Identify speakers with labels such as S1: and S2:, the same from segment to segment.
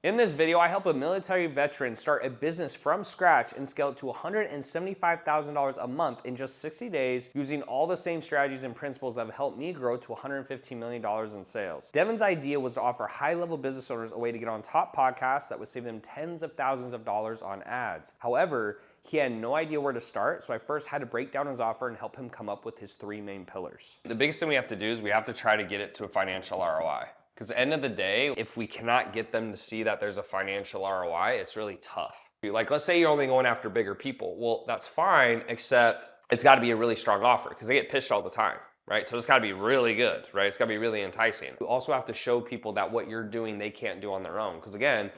S1: In this video, I help a military veteran start a business from scratch and scale it to $175,000 a month in just 60 days using all the same strategies and principles that have helped me grow to $115 million in sales. Devin's idea was to offer high-level business owners a way to get on top podcasts that would save them tens of thousands of dollars on ads. However, he had no idea where to start, so I first had to break down his offer and help him come up with his 3 main pillars.
S2: The biggest thing we have to do is we have to try to get it to a financial ROI. Because at the end of the day, if we cannot get them to see that there's a financial ROI, it's really tough. Like, let's say you're only going after bigger people. Well, that's fine, except it's got to be a really strong offer because they get pitched all the time, right? So it's got to be really good, right? It's got to be really enticing. You also have to show people that what you're doing, they can't do on their own. Because again,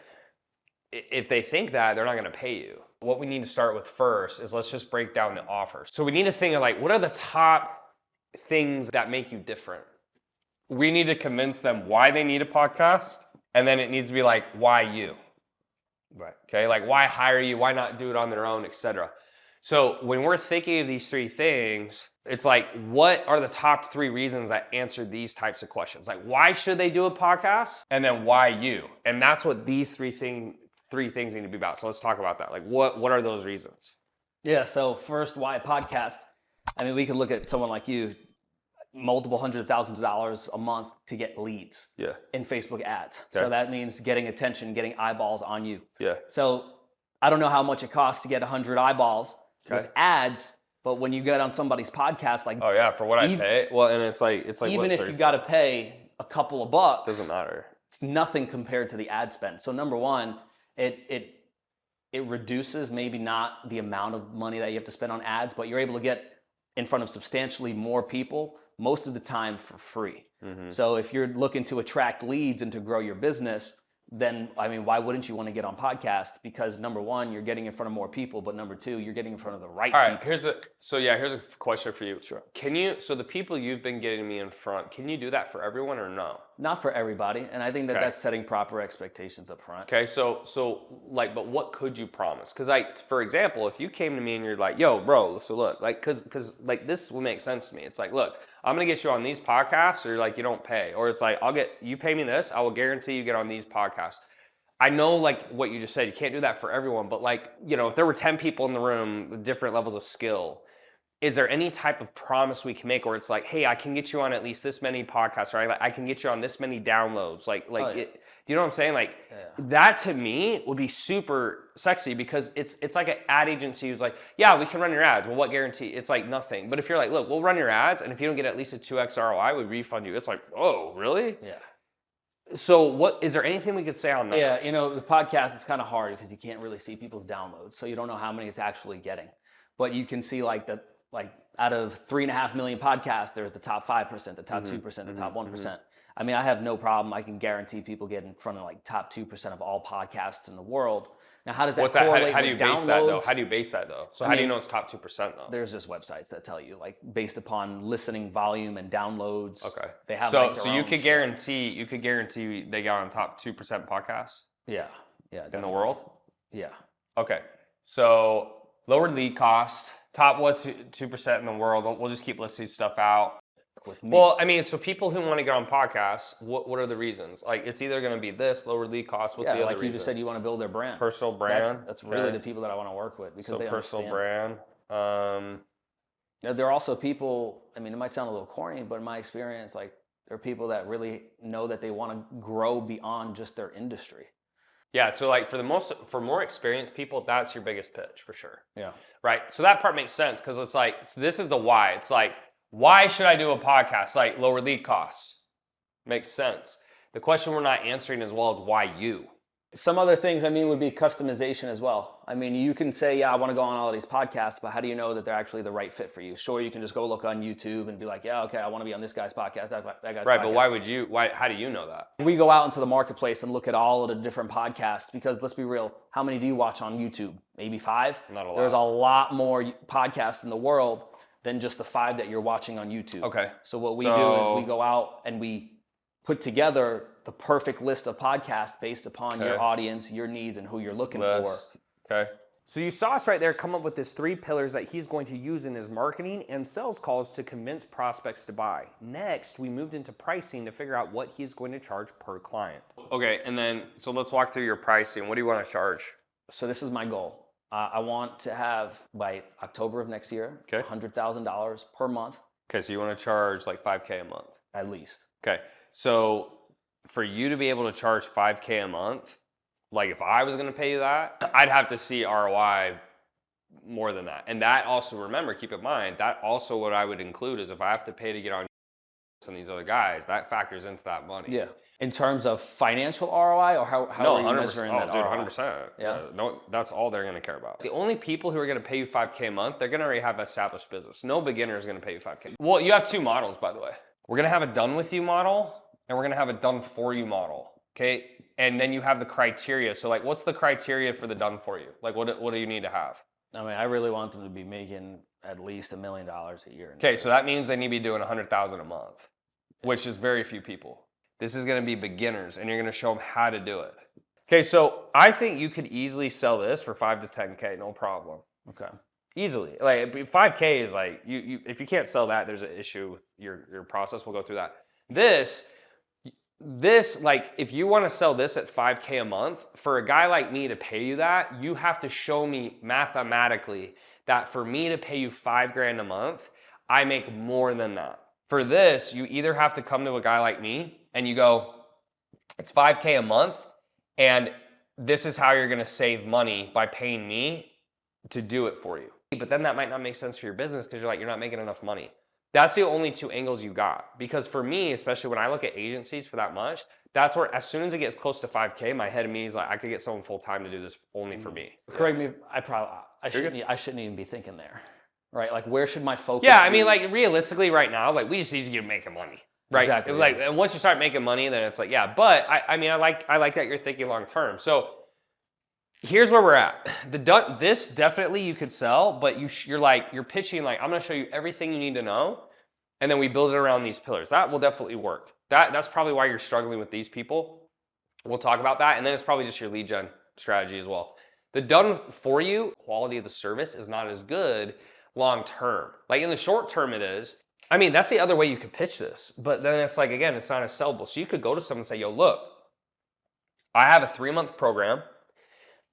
S2: if they think that, they're not going to pay you. What we need to start with first is let's just break down the offers. So we need to think of like, what are the top things that make you different? We need to convince them why they need a podcast, and then it needs to be like, why you?
S1: Right.
S2: Okay, like why hire you? Why not do it on their own, etc. So when we're thinking of these 3 things, it's like, what are the top 3 reasons that answer these types of questions? Like, why should they do a podcast? And then why you? And that's what these 3 things need to be about. So let's talk about that. Like, what are those reasons?
S3: Yeah, so first, why a podcast? I mean, we could look at someone like you, multiple hundreds of thousands of dollars a month to get leads in Facebook ads. Okay. So that means getting attention, getting eyeballs on you.
S2: Yeah.
S3: So I don't know how much it costs to get 100 eyeballs with ads, but when you get on somebody's podcast, like,
S2: oh yeah, for what I pay. Well, and it's like
S3: even if you got to pay a couple of bucks,
S2: doesn't matter.
S3: It's nothing compared to the ad spend. So number one, it reduces maybe not the amount of money that you have to spend on ads, but you're able to get in front of substantially more people most of the time for free. Mm-hmm. So if you're looking to attract leads and to grow your business, then, I mean, why wouldn't you want to get on podcast? Because number one, you're getting in front of more people, but number two, you're getting in front of the right people.
S2: Here's a question for you. Sure. So the people you've been getting me in front, can you do that for everyone or no?
S3: Not for everybody. And I think that's setting proper expectations up front.
S2: Okay. So like, but what could you promise? Cause for example, if you came to me and you're like, yo, bro, so look, like, cause like this will make sense to me. It's like, look, I'm going to get you on these podcasts, or like you don't pay, or it's like, you pay me this, I will guarantee you get on these podcasts. I know like what you just said, you can't do that for everyone, but like, you know, if there were 10 people in the room with different levels of skill, is there any type of promise we can make where it's like, hey, I can get you on at least this many podcasts, right? Like I can get you on this many downloads. Do you know what I'm saying? Like that to me would be super sexy because it's like an ad agency who's like, yeah, we can run your ads. Well, what guarantee? It's like nothing. But if you're like, look, we'll run your ads, and if you don't get at least a 2x ROI, we refund you. It's like, oh, really?
S3: Yeah.
S2: So is there anything we could say on that?
S3: Yeah, you know, the podcast is kind of hard because you can't really see people's downloads. So you don't know how many it's actually getting. But you can see like out of 3.5 million podcasts, there's the top 5%, the top 2%, the top 1%. I mean, I have no problem. I can guarantee people get in front of like top 2% of all podcasts in the world. Now, how does that correlate
S2: how do you
S3: with
S2: base
S3: downloads?
S2: that though? How do you base that though? So how do you know it's top 2% though?
S3: There's just websites that tell you, like, based upon listening volume and downloads.
S2: Okay.
S3: They have
S2: so you could guarantee they got on top 2% podcasts?
S3: Yeah. Yeah. Definitely.
S2: In the world?
S3: Yeah.
S2: Okay. So lower lead cost, top 2% in the world. We'll just keep listing stuff out.
S3: With me.
S2: Well, I mean, so people who want to get on podcasts, what are the reasons? Like, it's either going to be this, lower lead cost. What's the other reason?
S3: Like you just said, you want to build their brand.
S2: Personal brand.
S3: That's really the people that I want to work with because they
S2: personal
S3: understand.
S2: brand.
S3: There are also people, I mean, it might sound a little corny, but in my experience, like, there are people that really know that they want to grow beyond just their industry.
S2: Yeah, so like for more experienced people, that's your biggest pitch for sure.
S3: Yeah.
S2: Right. So that part makes sense because it's like, so this is the why. It's like, why should I do a podcast? Like lower lead costs. Makes sense. The question we're not answering as well is why you?
S3: Some other things, I mean, would be customization as well. I mean, you can say, yeah, I want to go on all of these podcasts, but how do you know that they're actually the right fit for you? Sure, you can just go look on YouTube and be like, yeah, okay, I want to be on this guy's podcast, that guy's podcast.
S2: Right, but how do you know that?
S3: We go out into the marketplace and look at all of the different podcasts because let's be real, how many do you watch on YouTube? Maybe 5?
S2: Not a lot.
S3: There's a lot more podcasts in the world than just the 5 that you're watching on YouTube.
S2: Okay.
S3: So what we do is we go out and we put together the perfect list of podcasts based upon your audience, your needs, and who you're looking for.
S2: Okay.
S1: So you saw us right there come up with this 3 pillars that he's going to use in his marketing and sales calls to convince prospects to buy. Next, we moved into pricing to figure out what he's going to charge per client.
S2: Okay, and then, so let's walk through your pricing. What do you want to charge?
S3: So this is my goal. I want to have, by October of next year,
S2: Okay.
S3: $100,000 per month
S2: Okay, so you want to charge like 5K a month.
S3: at least.
S2: Okay, so for you to be able to charge 5K a month, like if I was going to pay you that, I'd have to see ROI more than that. And that also, remember, keep in mind, that also what I would include is if I have to pay to get on and these other guys, that factors into that money.
S3: Yeah. In terms of financial ROI, or how
S2: No,
S3: are you
S2: 100%.
S3: measuring
S2: Oh,
S3: that
S2: dude,
S3: ROI?
S2: 100%.
S3: Yeah.
S2: No, that's all they're going to care about. The only people who are going to pay you 5K a month, they're going to already have established business. No beginner is going to pay you 5K. Well, you have 2 models, by the way. We're going to have a done with you model, and we're going to have a done for you model. Okay. And then you have the criteria. So like, what's the criteria for the done for you? Like, what do you need to have?
S3: I mean, I really want them to be making at least $1 million a year.
S2: Okay. So that means they need to be doing 100,000 a month, which is very few people. This is going to be beginners, and you're going to show them how to do it. Okay. So I think you could easily sell this for 5 to 10K. No problem.
S3: Okay.
S2: Easily. Like 5K is like, you if you can't sell that, there's an issue with your process. We'll go through that. This, like, if you want to sell this at 5K a month, for a guy like me to pay you that, you have to show me mathematically that for me to pay you $5,000 a month, I make more than that. For this, you either have to come to a guy like me and you go, it's 5K a month, and this is how you're going to save money by paying me to do it for you. But then that might not make sense for your business because you're not making enough money. That's the only 2 angles you got. Because for me, especially when I look at agencies for that much, that's where as soon as it gets close to 5K, my head of me is like, I could get someone full time to do this only for me.
S3: Correct me if I shouldn't even be thinking there. Right? Like, where should my focus
S2: Yeah, I
S3: be?
S2: mean, like, realistically right now, like, we just need to get making money. Right?
S3: Exactly,
S2: Like,
S3: yeah.
S2: and once you start making money, then it's like, yeah. But I mean, I like that you're thinking long term. So here's where we're at. This definitely you could sell, but you're pitching like, I'm going to show you everything you need to know, and then we build it around these pillars. That will definitely work. That's probably why you're struggling with these people. We'll talk about that, and then it's probably just your lead gen strategy as well. The done for you quality of the service is not as good long term. Like in the short term, it is. I mean, that's the other way you could pitch this, but then it's like, again, it's not as sellable. So you could go to someone and say, yo, look, I have a 3-month program.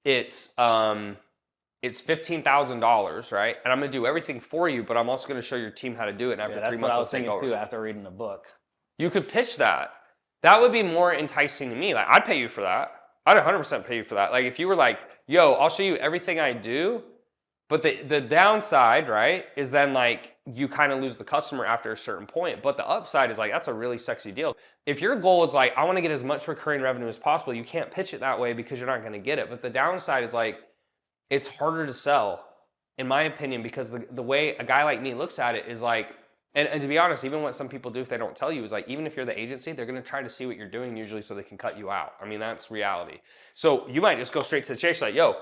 S2: It's $15,000, right? And I'm going to do everything for you, but I'm also going to show your team how to do it. And after 3 months,
S3: I
S2: I'll
S3: was
S2: take
S3: thinking
S2: over.
S3: too after reading the book.
S2: You could pitch that. That would be more enticing to me. Like, I'd pay you for that. I'd 100% pay you for that. Like, if you were like, yo, I'll show you everything I do, but the downside, right, is then like you kind of lose the customer after a certain point. But the upside is like, that's a really sexy deal. If your goal is like, I want to get as much recurring revenue as possible, you can't pitch it that way because you're not going to get it. But the downside is like, it's harder to sell, in my opinion, because the way a guy like me looks at it is like, and to be honest, even what some people do if they don't tell you is like, even if you're the agency, they're going to try to see what you're doing usually so they can cut you out. I mean, that's reality. So you might just go straight to the chase like, yo,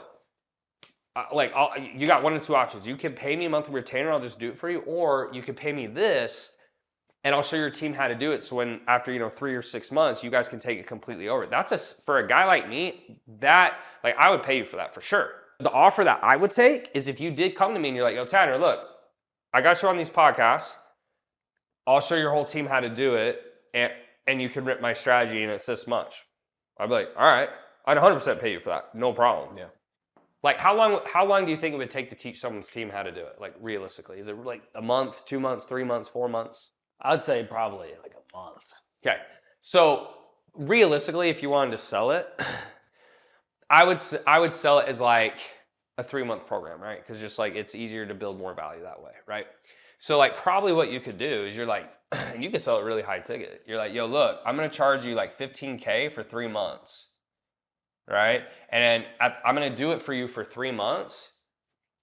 S2: you got 1 of 2 options. You can pay me a monthly retainer, I'll just do it for you, or you can pay me this and I'll show your team how to do it. So when after 3 or 6 months, you guys can take it completely over. For a guy like me, that like I would pay you for that for sure. The offer that I would take is if you did come to me and you're like, yo, Tanner, look, I got you on these podcasts. I'll show your whole team how to do it, and you can rip my strategy and it's this much. I'd be like, all right, I'd 100% pay you for that. No problem.
S3: Yeah.
S2: Like, how long do you think it would take to teach someone's team how to do it? Like, realistically, is it like a month, 2 months, 3 months, 4 months?
S3: I'd say probably like a month.
S2: Okay. So realistically, if you wanted to sell it, I would sell it as like a 3-month program, right? Because just like it's easier to build more value that way, right? So like probably what you could do is you're like, you could sell it really high ticket. You're like, yo, look, I'm gonna charge you like $15K for 3 months, right? And then I'm gonna do it for you for 3 months,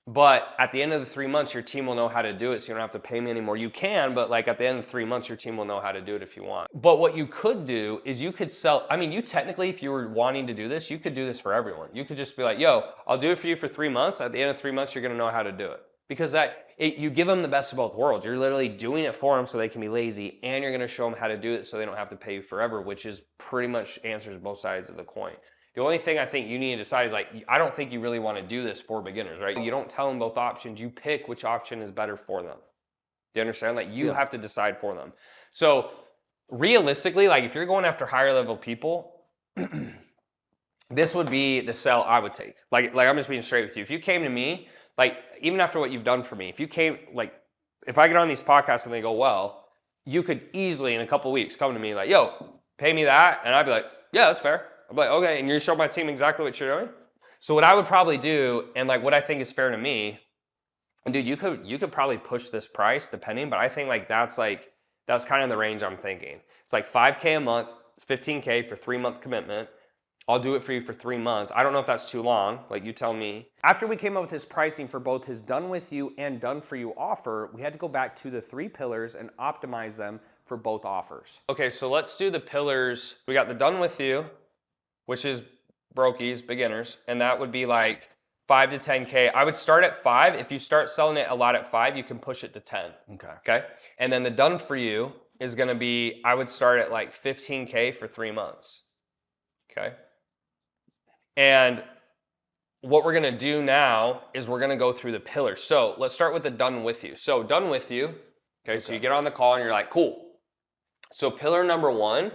S2: but at the end of the 3 months, your team will know how to do it, so you don't have to pay me anymore. You can, but like at the end of 3 months, your team will know how to do it if you want. But what you could do is you could sell, I mean, you technically, if you were wanting to do this, you could do this for everyone. You could just be like, yo, I'll do it for you for 3 months. At the end of 3 months, you're gonna know how to do it. Because you give them the best of both worlds. You're literally doing it for them so they can be lazy, and you're gonna show them how to do it so they don't have to pay you forever, which is pretty much answers both sides of the coin. The only thing I think you need to decide is like, I don't think you really want to do this for beginners, right? You don't tell them both options. You pick which option is better for them. Do you understand? Like you have to decide for them. So realistically, like if you're going after higher level people, this would be the sell I would take. Like I'm just being straight with you. If you came to me, like even after what you've done for me, if you came, like if I get on these podcasts and they go well, you could easily in a couple of weeks come to me like, yo, pay me that. And I'd be like, yeah, that's fair. I'm like, okay, and you're showing my team exactly what you're doing? So what I would probably do, and like what I think is fair to me, and dude, you could probably push this price depending, but I think like that's kind of the range I'm thinking. It's like $5K a month, it's $15K for 3-month commitment. I'll do it for you for 3 months. I don't know if that's too long, like you tell me.
S1: After we came up with his pricing for both his done with you and done for you offer, we had to go back to the 3 pillars and optimize them for both offers.
S2: Okay, so let's do the pillars. We got the done with you, which is brokies, beginners, and that would be like 5 to 10K. I would start at 5. If you start selling it a lot at 5, you can push it to 10. Okay. And then the done for you is gonna be, I would start at like 15K for 3 months. Okay. And what we're gonna do now is we're gonna go through the pillars. So let's start with the done with you. So done with you. Okay. So you get on the call and you're like, cool. So pillar number 1,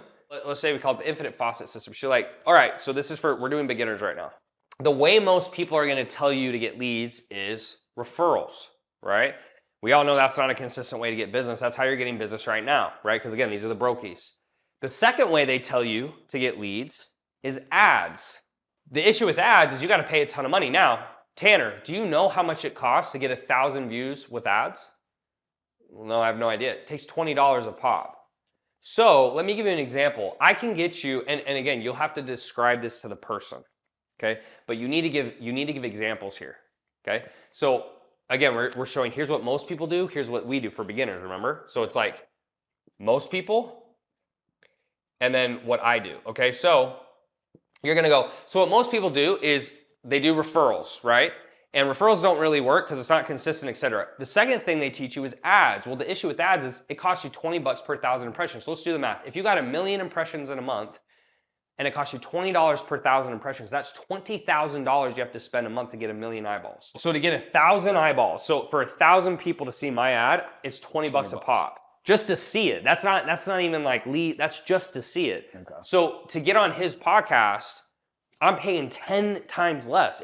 S2: let's say we call it the infinite faucet system. She's like, all right, so this is we're doing beginners right now. The way most people are gonna tell you to get leads is referrals, right? We all know that's not a consistent way to get business. That's how you're getting business right now, right? Because again, these are the brokies. The second way they tell you to get leads is ads. The issue with ads is you gotta pay a ton of money. Now, Tanner, do you know how much it costs to get 1,000 views with ads? Well, no, I have no idea. It takes $20 a pop. So let me give you an example. I can get you, and again, you'll have to describe this to the person, okay? But you need to give examples here, okay? So again, we're showing, here's what most people do, here's what we do for beginners, remember? So it's like most people, and then what I do, okay? So you're gonna go, so what most people do is they do referrals, right? And referrals don't really work because it's not consistent, etc. The second thing they teach you is ads. Well, the issue with ads is it costs you 20 bucks per 1,000 impressions. So let's do the math. If you got 1 million impressions in a month and it costs you $20 per 1,000 impressions, that's $20,000 you have to spend a month to get 1 million eyeballs. So to get 1,000 eyeballs, so for 1,000 people to see my ad, it's 20 bucks a pop. Just to see it. That's not even like lead, that's just to see it. Okay. So to get on his podcast, I'm paying 10 times less.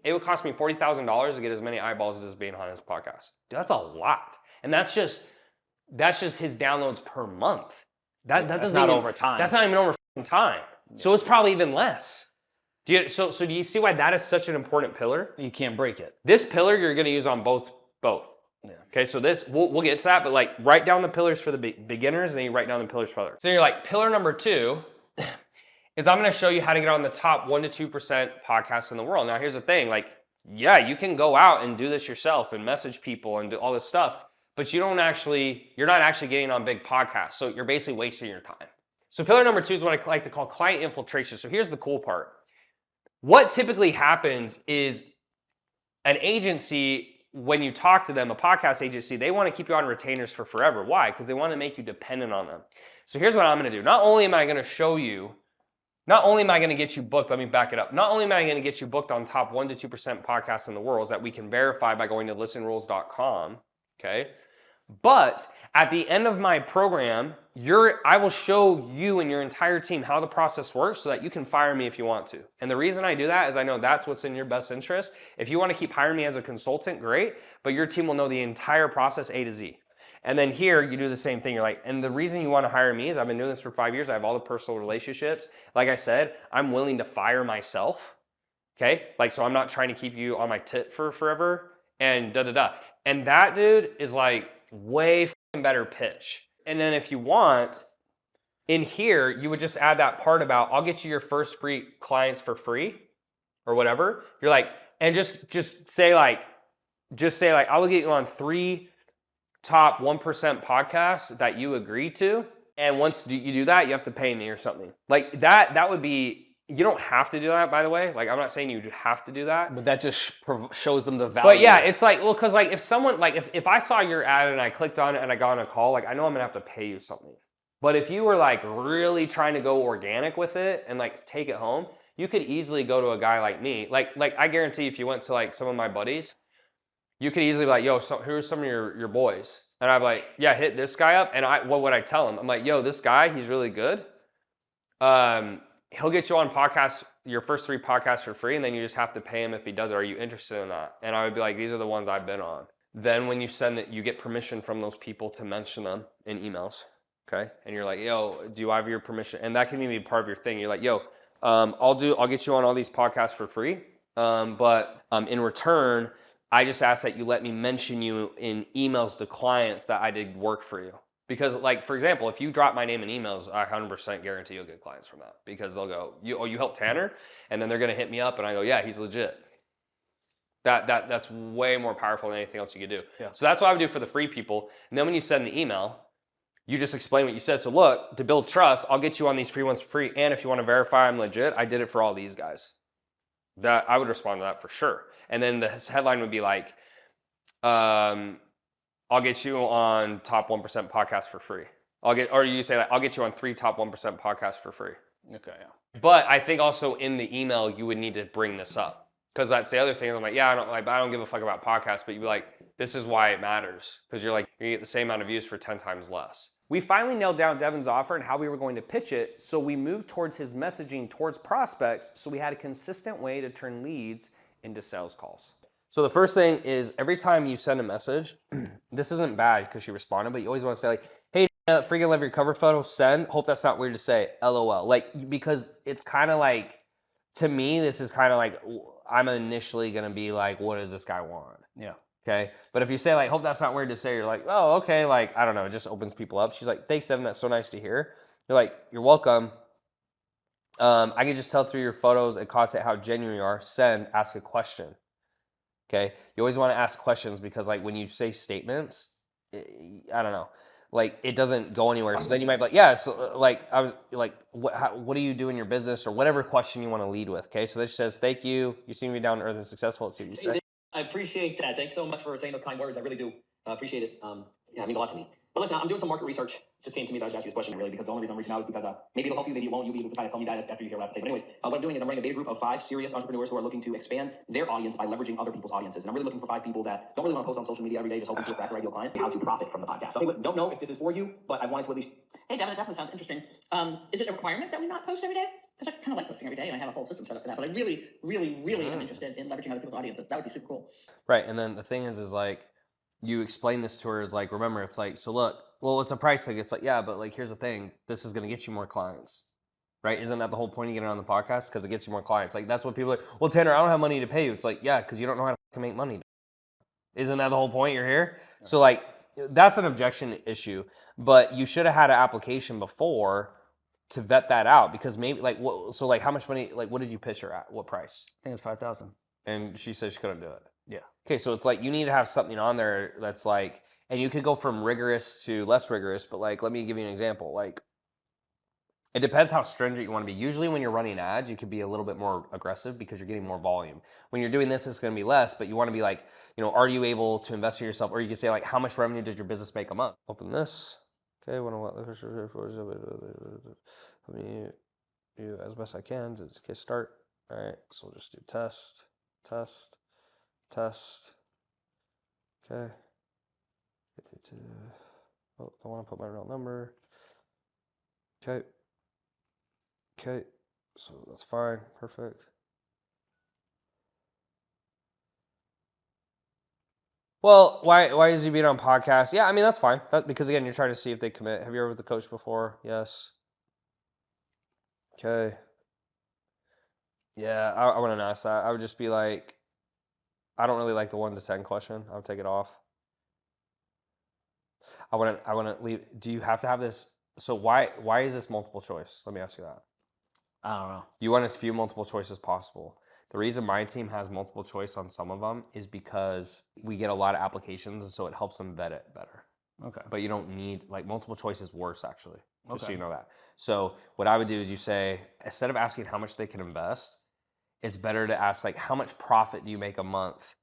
S2: It would cost me $40,000 to get as many eyeballs as being on his podcast. Dude, that's a lot. And that's just his downloads per month. That's not over time. That's not even over time. Yeah. So it's probably even less. So do you see why that is such an important pillar?
S3: You can't break it.
S2: This pillar you're gonna use on both. Yeah. Okay, so this, we'll get to that, but like write down the pillars for the beginners and then you write down the pillars for others. So you're like, pillar number 2 is I'm gonna show you how to get on the top 1% to 2% podcasts in the world. Now here's the thing, like, yeah, you can go out and do this yourself and message people and do all this stuff, but you're not actually getting on big podcasts. So you're basically wasting your time. So pillar number 2 is what I like to call client infiltration. So here's the cool part. What typically happens is an agency, when you talk to them, a podcast agency, they want to keep you on retainers for forever. Why? Because they want to make you dependent on them. So here's what I'm going to do. Not only am I going to get you booked, let me back it up. Not only am I going to get you booked on top 1% to 2% podcasts in the world that we can verify by going to listenrules.com, okay? But at the end of my program, I will show you and your entire team how the process works so that you can fire me if you want to. And the reason I do that is I know that's what's in your best interest. If you want to keep hiring me as a consultant, great, but your team will know the entire process A to Z. And then here, you do the same thing. You're like, and the reason you want to hire me is I've been doing this for 5 years. I have all the personal relationships. Like I said, I'm willing to fire myself, okay? Like, so I'm not trying to keep you on my tit for forever and da-da-da. And that, dude, is like way better pitch. And then if you want, in here, you would just add that part about, I'll get you your first free clients for free or whatever. You're like, and just say like, I will get you on 3 top 1% podcasts that you agree to. And once you do that, you have to pay me or something. Like that would be, you don't have to do that, by the way. Like, I'm not saying you have to do that.
S3: But that just shows them the value.
S2: But yeah, it's like, well, because like if someone, like if I saw your ad and I clicked on it and I got on a call, like I know I'm gonna have to pay you something. But if you were like really trying to go organic with it and like take it home, you could easily go to a guy like me. Like I guarantee if you went to like some of my buddies, you could easily be like, yo, so here's some of your boys. And I'd be like, yeah, hit this guy up. And what would I tell him? I'm like, yo, this guy, he's really good. He'll get you on podcasts, your first 3 podcasts for free, and then you just have to pay him if he does it. Are you interested in that? And I would be like, these are the ones I've been on. Then when you send it, you get permission from those people to mention them in emails. Okay. And you're like, yo, do I have your permission? And that can even be part of your thing. You're like, yo, I'll get you on all these podcasts for free. But in return, I just ask that you let me mention you in emails to clients that I did work for you. Because like, for example, if you drop my name in emails, I 100% guarantee you'll get clients from that, because they'll go, you helped Tanner? And then they're going to hit me up and I go, yeah, he's legit. That's way more powerful than anything else you could do.
S3: Yeah.
S2: So that's what I would do for the free people. And then when you send the email, you just explain what you said. So look, to build trust, I'll get you on these free ones for free. And if you want to verify I'm legit, I did it for all these guys. That I would respond to that for sure. And then the headline would be like, I'll get you on top 1% podcast for free. Or you say like, I'll get you on 3 top 1% podcasts for free.
S3: Okay, yeah.
S2: But I think also in the email, you would need to bring this up. Because that's the other thing. I'm like, yeah, I don't give a fuck about podcasts, but you'd be like, this is why it matters. Because you're like, you get the same amount of views for 10 times less.
S1: We finally nailed down Devin's offer and how we were going to pitch it, so we moved towards his messaging towards prospects, so we had a consistent way to turn leads into sales calls.
S2: So the first thing is every time you send a message, this isn't bad because she responded, but you always want to say like, hey, freaking love your cover photo, send. Hope that's not weird to say, LOL. Like, because it's kind of like, to me, this is kind of like, I'm initially going to be like, what does this guy want?
S3: Yeah.
S2: Okay. But if you say like, hope that's not weird to say, you're like, oh, okay. Like, I don't know. It just opens people up. She's like, thanks, Devin. That's so nice to hear. You're like, you're welcome. I can just tell through your photos and content how genuine you are. Send, ask a question. Okay. You always want to ask questions because like when you say statements, I don't know, like it doesn't go anywhere. So then you might be like, yeah, so like I was like, what do you do in your business, or whatever question you want to lead with. Okay. So this says, thank you. You seem to be down to earth and successful. Let's see what you say.
S4: I appreciate that. Thanks so much for saying those kind words. I really do appreciate it. Yeah, it means a lot to me. But listen, I'm doing some market research. Just came to me that I was asking this question really because the only reason I'm reaching out is because maybe it'll help you, maybe it won't. You'll be able to kind of tell me that after you hear what I have to say. But anyways, what I'm doing is I'm running a beta group of 5 serious entrepreneurs who are looking to expand their audience by leveraging other people's audiences. And I'm really looking for 5 people that don't really want to post on social media every day, just hoping to attract their ideal client, how to profit from the podcast. So anyways, don't know if this is for you, but I wanted to at least.
S5: Hey, Devin, it definitely sounds interesting. Is it a requirement that we not post every day? Because I kind of like posting every day and I have a whole system set up for that. But I really, really, really am interested in leveraging other people's audiences. That would be super cool.
S2: Right. And then the thing is like, you explain this to her is like, remember, it's like, so look, well, it's a price thing. It's like, yeah, but like, here's the thing. This is going to get you more clients, right? Isn't that the whole point of getting on the podcast? Because it gets you more clients. Like, that's what people are like, well, Tanner, I don't have money to pay you. It's like, yeah, because you don't know how to make money. Isn't that the whole point? You're here. So like, that's an objection issue, but you should have had an application before to vet that out, because maybe like, what, so like how much money, like what did you pitch her at? What price?
S3: I think it's 5,000.
S2: And she said she couldn't do it.
S3: Yeah.
S2: Okay, so it's like you need to have something on there that's like, and you could go from rigorous to less rigorous, but like, let me give you an example. Like, it depends how stringent you want to be. Usually when you're running ads, you could be a little bit more aggressive because you're getting more volume. When you're doing this, it's going to be less, but you want to be like, you know, are you able to invest in yourself? Or you can say like, how much revenue does your business make a month? Open this. Okay, let me do as best I can to get start. All right, so we'll just do test. Okay. Oh, I want to put my real number. Okay. So that's fine. Perfect. Well, why is he being on podcast? Yeah, I mean, that's fine. Because again, you're trying to see if they commit. Have you ever with the coach before? Yes. Okay. Yeah, I wouldn't ask that. I would just be like, I don't really like the 1 to 10 question. I would take it off. I wouldn't leave. Do you have to have this? So why is this multiple choice? Let me ask you that.
S3: I don't know.
S2: You want as few multiple choice as possible. The reason my team has multiple choice on some of them is because we get a lot of applications, and so it helps them vet it better.
S3: Okay.
S2: But you don't need, like, multiple choice is worse, actually, just so
S3: Okay.
S2: you know that. So what I would do is you say, instead of asking how much they can invest, it's better to ask, like, how much profit do you make a month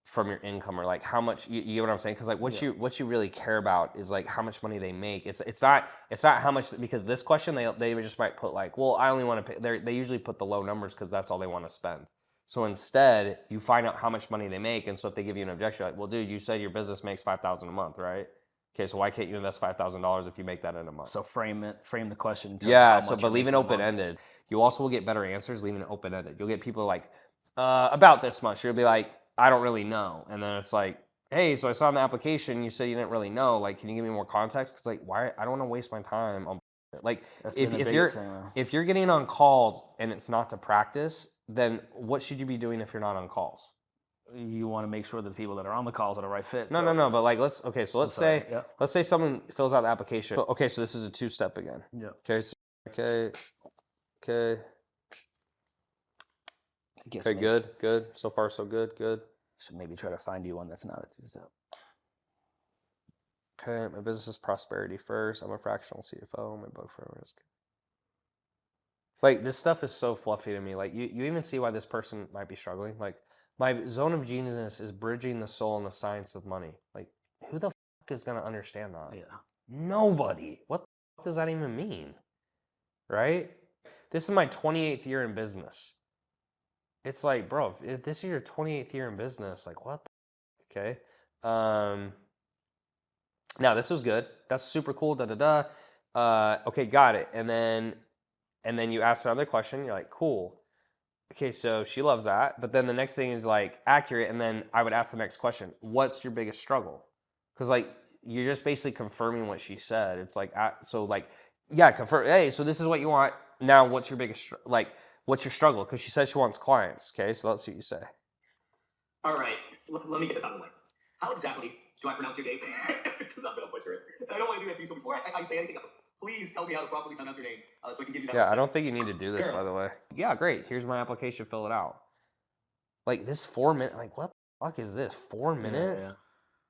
S2: from your income, or like how much you get what I'm saying? Because like what you really care about is like how much money they make. It's not how much, because this question they just might put like, well, I only want to pay. They usually put the low numbers because that's all they want to spend. So instead, you find out how much money they make, and so if they give you an objection, you're like, well, dude, you said your business makes $5,000 a month, right? Okay, so why can't you invest $5,000 if you make that in a month?
S3: So frame the question. In terms of
S2: Yeah,
S3: how
S2: so
S3: much
S2: but
S3: you're
S2: leave it
S3: making a month.
S2: open-ended. You also will get better answers leaving it open-ended. You'll get people like, about this much. You'll be like, I don't really know. And then it's like, hey, so I saw in the application you said you didn't really know. Like, can you give me more context? Because like, why? I don't want to waste my time on like
S3: That's
S2: if
S3: been the
S2: if
S3: biggest
S2: you're
S3: thing, though.
S2: if you're getting on calls and it's not to practice, then what should you be doing if you're not on calls?
S3: You want to make sure that the people that are on the calls are the right fit.
S2: No. But like, let's
S3: sorry,
S2: say
S3: yeah.
S2: let's say someone fills out the application. Okay, so this is a 2-step again.
S3: Yeah.
S2: Okay. Okay.
S3: I guess
S2: Okay,
S3: maybe,
S2: good. So far, so good.
S3: should maybe try to find you one that's not a 2-step.
S2: Okay, my business is prosperity first. I'm a fractional CFO. My book forever is good. Like, this stuff is so fluffy to me. Like, you even see why this person might be struggling. Like, my zone of genius is bridging the soul and the science of money. Like, who the fuck is going to understand that?
S3: Yeah.
S2: Nobody. What the fuck does that even mean? Right? This is my 28th year in business. It's like, bro, if this is your 28th year in business, like, what the okay? Now, this was good. That's super cool, okay, got it. And then you ask another question. You're like, cool. Okay, so she loves that. But then the next thing is like accurate. And then I would ask the next question, what's your biggest struggle? Because like, you're just basically confirming what she said. It's like, so like, yeah, confirm. Hey, so this is what you want. Now, what's your biggest, what's your struggle? Because she said she wants clients. Okay, so let's see what you say.
S4: All right, let me get this out of the way. How exactly do I pronounce your name? Because I'm gonna butcher it. I don't want to do that to you. So before I say anything else, please tell me how to properly pronounce your name, so I can give you that.
S2: Yeah, I
S4: respect.
S2: don't think you need to do this, by the way. Yeah, great. Here's my application. Fill it out. Like, this 4 minute, like, what the fuck is this? 4 minutes?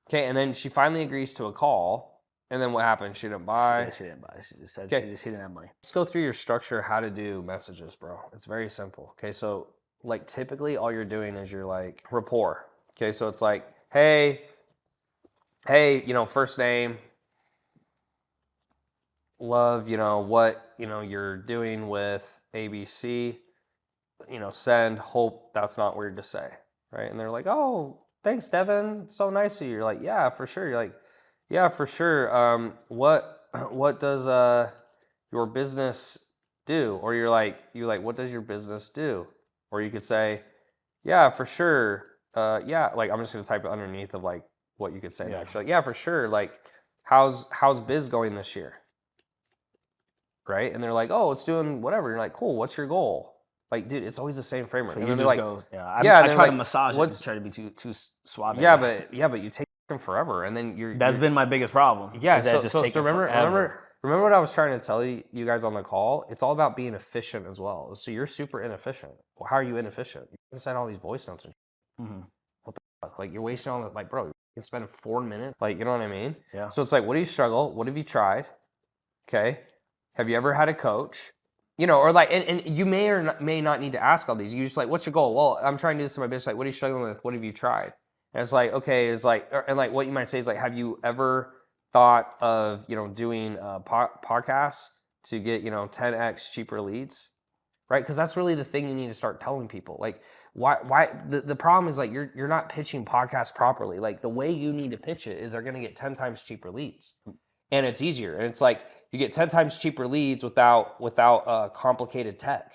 S2: Okay, and then she finally agrees to a call. And then what happened? She didn't buy.
S3: She didn't buy. She just said
S2: Okay.
S3: she didn't have money.
S2: Let's go through your structure, how to do messages, bro. It's very simple. Okay, so like typically all you're doing is you're like rapport. Okay, so it's like, hey, first name, love, what, you're doing with ABC, send, hope that's not weird to say, right? And they're like, oh, thanks, Devin. So nice of you. You're like, yeah, for sure. You're like, yeah, for sure. What does your business do? Or you're like, what does your business do? Or you could say, yeah, for sure. Yeah, like I'm just gonna type it underneath of like what you could say next. Like, yeah, for sure. Like, how's biz going this year? Right? And they're like, oh, it's doing whatever. You're like, cool. What's your goal? Like, dude, it's always the same framework.
S3: So
S2: and
S3: you
S2: then
S3: just
S2: they're like,
S3: go,
S2: yeah,
S3: I try to massage it and try to be too suave.
S2: yeah, but you take them forever, and then
S3: That's been my biggest problem.
S2: yeah.
S3: is that just taking
S2: Remember what I was trying to tell you guys on the call. It's all about being efficient as well. So you're super inefficient. Well, how are you inefficient? You can send all these voice notes and what the fuck? Like, you're wasting all that. Like, bro, you can spend 4 minutes. Like, you know what I mean?
S3: Yeah.
S2: So it's like, what do you struggle? What have you tried? Okay. Have you ever had a coach? Or like, and you may or may not need to ask all these. You just like, what's your goal? Well, I'm trying to do this in my business. Like, what are you struggling with? What have you tried? And it's like, okay, and like what you might say is like, have you ever thought of, doing podcasts to get, 10x cheaper leads? Right? Because that's really the thing you need to start telling people. Like, why the problem is like, you're not pitching podcasts properly. Like, the way you need to pitch it is they're going to get 10 times cheaper leads. And it's easier. And it's like, you get 10 times cheaper leads without complicated tech.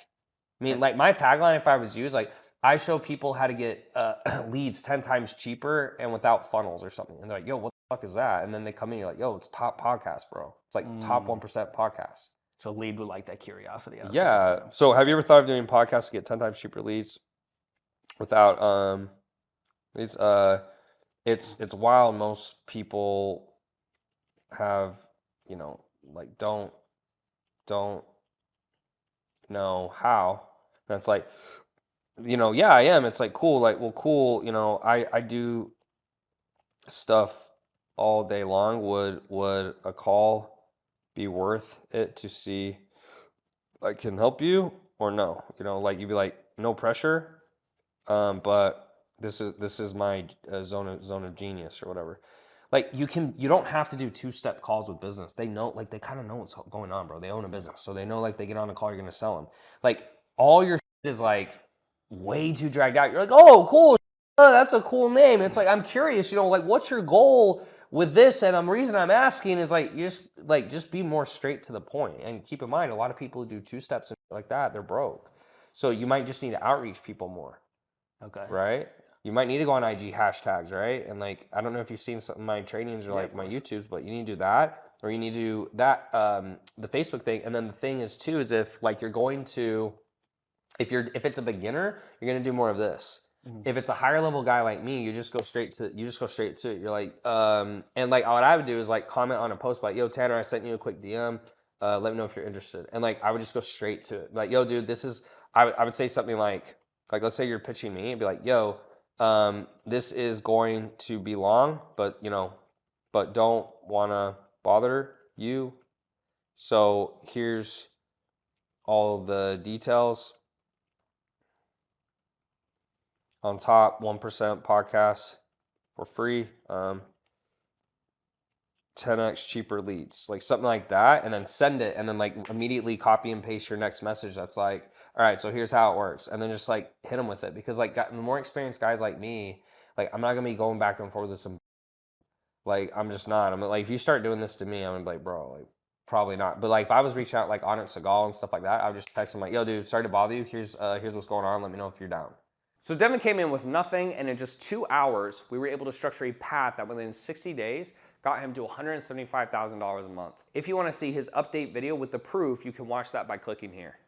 S2: I mean, like, my tagline, if I was you, is like, I show people how to get leads 10 times cheaper and without funnels or something. And they're like, yo, what the fuck is that? And then they come in, you're like, yo, it's top podcast, bro. It's like top 1% podcast.
S3: So lead with like that curiosity.
S2: Yeah. So have you ever thought of doing podcasts to get 10 times cheaper leads without it's wild. Most people have, like don't know how. That's like, yeah, I am. It's like, cool. Like, well, cool. I do stuff all day long. Would a call be worth it to see I can help you or no? Like, you'd be like, no pressure. But this is my zone of genius or whatever. Like you don't have to do 2-step calls with business. They know, like they kind of know what's going on, bro. They own a business, so they know like they get on a call, you're gonna sell them. Like all your shit is like way too dragged out. You're like, oh, cool, that's a cool name. It's like I'm curious, like what's your goal with this? And the reason I'm asking is like you just be more straight to the point. And keep in mind, a lot of people who do 2 steps and like that, they're broke. So you might just need to outreach people more.
S3: Okay.
S2: Right? You might need to go on IG hashtags, right? And like, I don't know if you've seen some of my trainings or like my YouTubes, but you need to do that, or you need to do that, the Facebook thing. And then the thing is too, is if like you're going to, if it's a beginner, you're going to do more of this. If it's a higher level guy like me, you just go straight to it. You're like, and like what I would do is like comment on a post like, yo, Tanner, I sent you a quick DM. Let me know if you're interested. And like, I would just go straight to it. Like, yo, dude, I would say something like, let's say you're pitching me and be like, yo, this is going to be long, but don't want to bother you. So here's all the details. On top, 1% podcast for free. 10x cheaper leads, like something like that, and then send it, and then like immediately copy and paste your next message that's like, all right, so here's how it works, and then just like hit them with it. Because like the more experienced guys like me, like I'm not gonna be going back and forth with some, like I'm just not. I'm like, if you start doing this to me, I'm gonna be like, bro, like probably not. But like if I was reaching out like Onyx Segal and stuff like that, I would just text him like, yo, dude, sorry to bother you. Here's what's going on. Let me know if you're down.
S1: So Devin came in with nothing, and in just 2 hours, we were able to structure a path that within 60 days got him to $175,000 a month. If you want to see his update video with the proof, you can watch that by clicking here.